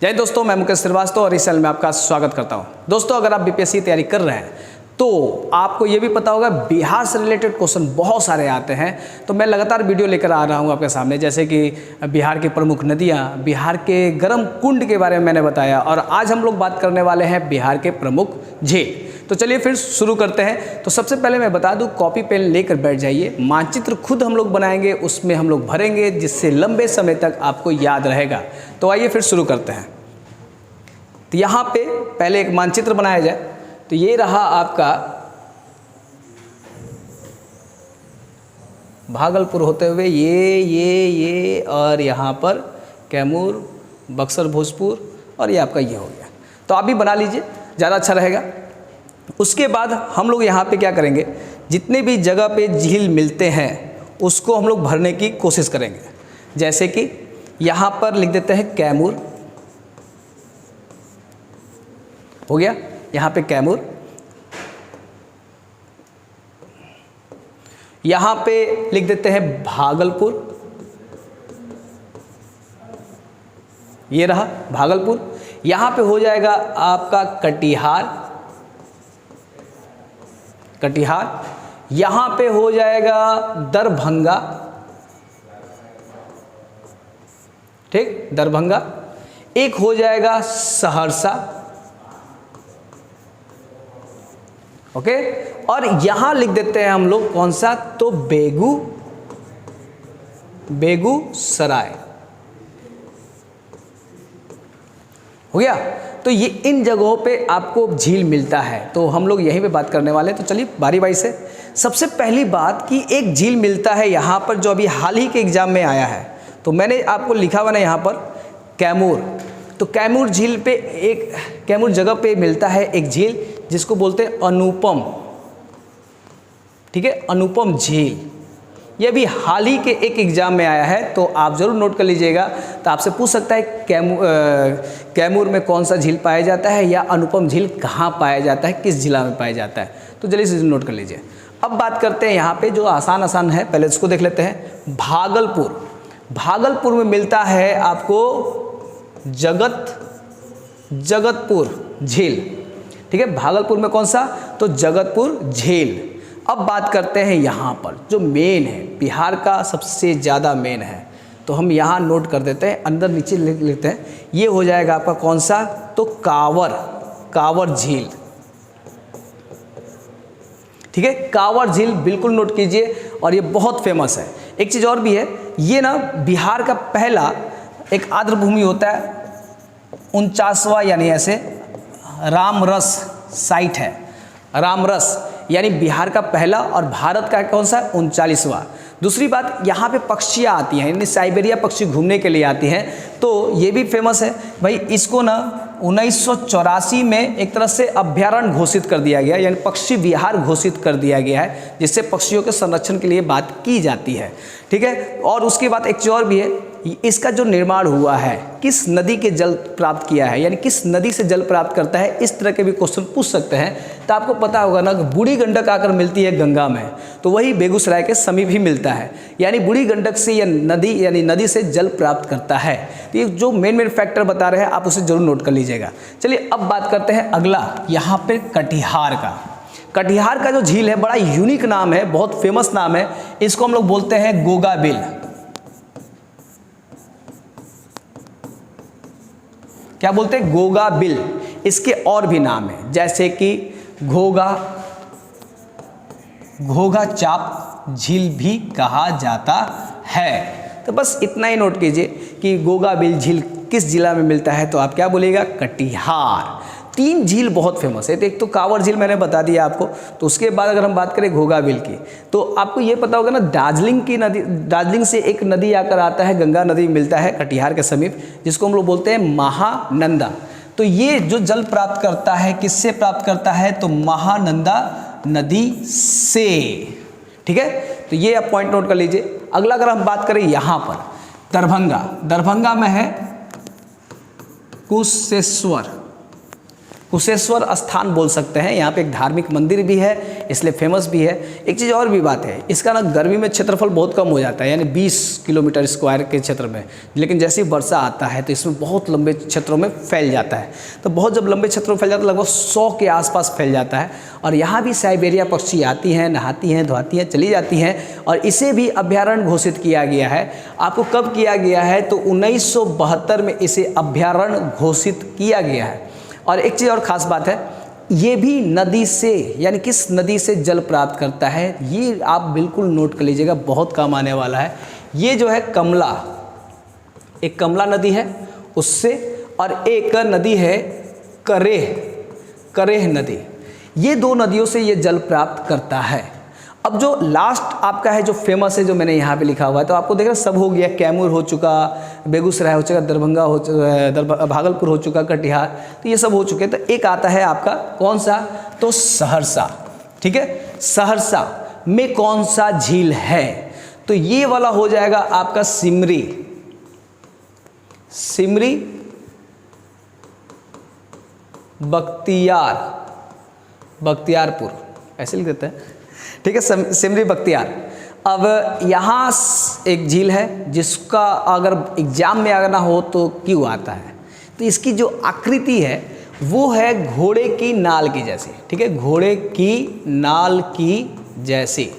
जय दोस्तों, मैं मुकेश श्रीवास्तव और इस चैनल में आपका स्वागत करता हूं। दोस्तों, अगर आप बीपीएससी तैयारी कर रहे हैं तो आपको ये भी पता होगा बिहार से रिलेटेड क्वेश्चन बहुत सारे आते हैं। तो मैं लगातार वीडियो लेकर आ रहा हूँ आपके सामने, जैसे कि बिहार की प्रमुख नदियाँ, बिहार के गर्म कुंड के बारे में मैंने बताया, और आज हम लोग बात करने वाले हैं बिहार के प्रमुख झील। तो चलिए फिर शुरू करते हैं। तो सबसे पहले मैं बता दूं, कॉपी पेन लेकर बैठ जाइए। मानचित्र खुद हम लोग बनाएंगे, उसमें हम लोग भरेंगे, जिससे लंबे समय तक आपको याद रहेगा। तो आइए फिर शुरू करते हैं। तो यहाँ पे पहले एक मानचित्र बनाया जाए। तो ये रहा आपका भागलपुर होते हुए ये और यहाँ पर कैमूर, बक्सर, भोजपुर, और ये आपका ये हो गया। तो आप भी बना लीजिए, ज़्यादा अच्छा रहेगा। उसके बाद हम लोग यहाँ पे क्या करेंगे, जितने भी जगह पे झील मिलते हैं उसको हम लोग भरने की कोशिश करेंगे। जैसे कि यहाँ पर लिख देते हैं कैमूर, हो गया यहाँ पे कैमूर। यहाँ पे लिख देते हैं भागलपुर, ये रहा भागलपुर। यहाँ पे हो जाएगा आपका कटिहार, यहाँ पे हो जाएगा दरभंगा, ठीक, दरभंगा। एक हो जाएगा सहरसा, ओके। और यहां लिख देते हैं हम लोग कौन सा, तो बेगूसराय, हो गया। तो ये इन जगहों पे आपको झील मिलता है, तो हम लोग यहीं पे बात करने वाले हैं। तो चलिए बारी बारी से। सबसे पहली बात कि एक झील मिलता है यहाँ पर, जो अभी हाल ही के एग्जाम में आया है। तो मैंने आपको लिखा हुआ ना यहाँ पर कैमूर। तो कैमूर झील पे कैमूर जगह पे मिलता है एक झील जिसको बोलते हैं अनुपम, ठीक है, अनुपम झील। ये भी हाल ही के एक एग्जाम में आया है, तो आप ज़रूर नोट कर लीजिएगा। तो आपसे पूछ सकता है कैमूर में कौन सा झील पाया जाता है, या अनुपम झील कहाँ पाया जाता है, किस जिला में पाया जाता है। तो जल्दी से नोट कर लीजिए। अब बात करते हैं यहाँ पे जो आसान है, पहले इसको देख लेते हैं। भागलपुर में मिलता है आपको जगतपुर झील, ठीक है। भागलपुर में कौन सा, तो जगतपुर झील। अब बात करते हैं यहाँ पर जो मेन है, बिहार का सबसे ज़्यादा मेन है, तो हम यहाँ नोट कर देते हैं, अंदर नीचे लिख लेते हैं। ये हो जाएगा आपका कौन सा, तो कांवर झील, ठीक है। कांवर झील बिल्कुल नोट कीजिए, और ये बहुत फेमस है। एक चीज़ और भी है, ये ना बिहार का पहला एक आर्द्र भूमि होता है, 49वां, यानी ऐसे रामरस साइट है। रामरस यानी बिहार का पहला, और भारत का कौन सा, 39वां। दूसरी बात, यहाँ पे पक्षियाँ आती हैं, यानी साइबेरिया पक्षी घूमने के लिए आती हैं, तो ये भी फेमस है भाई। इसको ना 1984 में एक तरह से अभ्यारण्य घोषित कर दिया गया, यानी पक्षी विहार घोषित कर दिया गया है, जिससे पक्षियों के संरक्षण के लिए बात की जाती है, ठीक है। और उसके बाद एक चीज़ और भी है, इसका जो निर्माण हुआ है, किस नदी के जल प्राप्त किया है, यानी किस नदी से जल प्राप्त करता है, इस तरह के भी क्वेश्चन पूछ सकते हैं। तो आपको पता होगा ना कि बूढ़ी गंडक आकर मिलती है गंगा में, तो वही बेगूसराय के समीप ही मिलता है, यानी बूढ़ी गंडक से यह नदी, यानी नदी से जल प्राप्त करता है। तो ये जो मेन फैक्टर बता रहे हैं, आप उसे जरूर नोट कर लीजिएगा। चलिए अब बात करते हैं अगला, यहाँ पे कटिहार का जो झील है, बड़ा यूनिक नाम है, बहुत फेमस नाम है। इसको हम लोग बोलते हैं गोगाबिल। क्या बोलते हैं, गोगाबिल। इसके और भी नाम है, जैसे कि घोघा चाप झील भी कहा जाता है। तो बस इतना ही नोट कीजिए कि गोगाबिल झील किस जिला में मिलता है, तो आप क्या बोलिएगा, कटिहार। 3 झील बहुत फेमस है। तो एक तो कांवर झील मैंने बता दिया आपको। तो उसके बाद अगर हम बात करें गोगाबिल की, तो आपको ये पता होगा ना, दार्जिलिंग से एक नदी आकर आता है, गंगा नदी मिलता है कटिहार के समीप, जिसको हम लोग बोलते हैं महानंदा। तो ये जो जल प्राप्त करता है, किससे प्राप्त करता है, तो महानंदा नदी से, ठीक है। तो ये आप पॉइंट नोट कर लीजिए। अगला अगर हम बात करें यहाँ पर दरभंगा में है कुशेश्वर, कुशेश्वर स्थान बोल सकते हैं। यहाँ पे एक धार्मिक मंदिर भी है, इसलिए फेमस भी है। एक चीज़ और भी बात है, इसका ना गर्मी में क्षेत्रफल बहुत कम हो जाता है, यानी 20 किलोमीटर स्क्वायर के क्षेत्र में, लेकिन जैसे ही वर्षा आता है तो इसमें बहुत लंबे क्षेत्रों में फैल जाता है। तो बहुत जब लंबे क्षेत्रों में फैल जाता है, लगभग 100 के आसपास फैल जाता है। और यहाँ भी साइबेरिया पक्षी आती हैं, नहाती हैं, धोती हैं, चली जाती हैं। और इसे भी अभ्यारण्य घोषित किया गया है। आपको कब किया गया है? तो 1972 में इसे अभ्यारण्य घोषित किया गया है। और एक चीज़ और ख़ास बात है, ये भी नदी से, यानी किस नदी से जल प्राप्त करता है, ये आप बिल्कुल नोट कर लीजिएगा, बहुत काम आने वाला है। ये जो है कमला, एक कमला नदी है उससे, और एक नदी है करेह नदी। ये दो नदियों से ये जल प्राप्त करता है। अब जो लास्ट आपका है, जो फेमस है, जो मैंने यहाँ पे लिखा हुआ है, तो आपको देख रहे सब हो गया, कैमूर हो चुका, बेगूसराय हो चुका, दरभंगा हो चुका, भागलपुर हो चुका, कटिहार, तो ये सब हो चुके। तो एक आता है आपका कौन सा? तो सहरसा। ठीक है, सहरसा में कौन सा झील है? तो ये वाला हो जाएगा आपका सिमरी बख्तियारपुर, ऐसे लिख देते हैं। ठीक है, सिमरी बख्तियार। अब यहाँ एक झील है जिसका अगर एग्जाम में अगर ना हो तो क्यों आता है, तो इसकी जो आकृति है वो है घोड़े की नाल की जैसी। ठीक है, घोड़े की नाल की जैसी।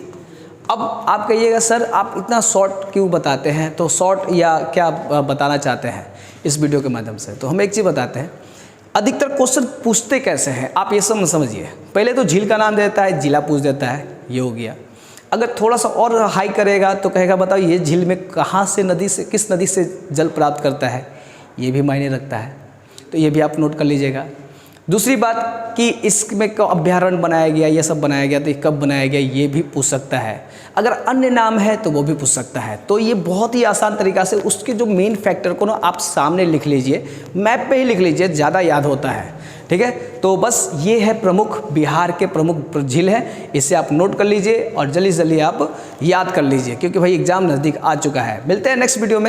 अब आप कहिएगा सर आप इतना शॉर्ट क्यों बताते हैं, तो शॉर्ट या क्या बताना चाहते हैं इस वीडियो के माध्यम से? तो हम एक चीज़ बताते हैं, अधिकतर क्वेश्चन पूछते कैसे हैं आप ये सब समझिए। पहले तो झील का नाम देता है, जिला पूछ देता है, ये हो गया। अगर थोड़ा सा और हाई करेगा तो कहेगा बताओ ये झील में कहाँ से, नदी से, किस नदी से जल प्राप्त करता है, ये भी मायने रखता है। तो ये भी आप नोट कर लीजिएगा। दूसरी बात कि इसमें कब अभ्यारण्य बनाया गया, ये सब बनाया गया, तो ये कब बनाया गया, ये भी पूछ सकता है। अगर अन्य नाम है तो वो भी पूछ सकता है। तो ये बहुत ही आसान तरीक़ा से उसके जो मेन फैक्टर को ना आप सामने लिख लीजिए, मैप पे ही लिख लीजिए, ज़्यादा याद होता है। ठीक है, तो बस ये है प्रमुख, बिहार के प्रमुख झील है, इसे आप नोट कर लीजिए और जल्दी जल्दी आप याद कर लीजिए, क्योंकि भाई एग्ज़ाम नज़दीक आ चुका है। मिलते हैं नेक्स्ट वीडियो में।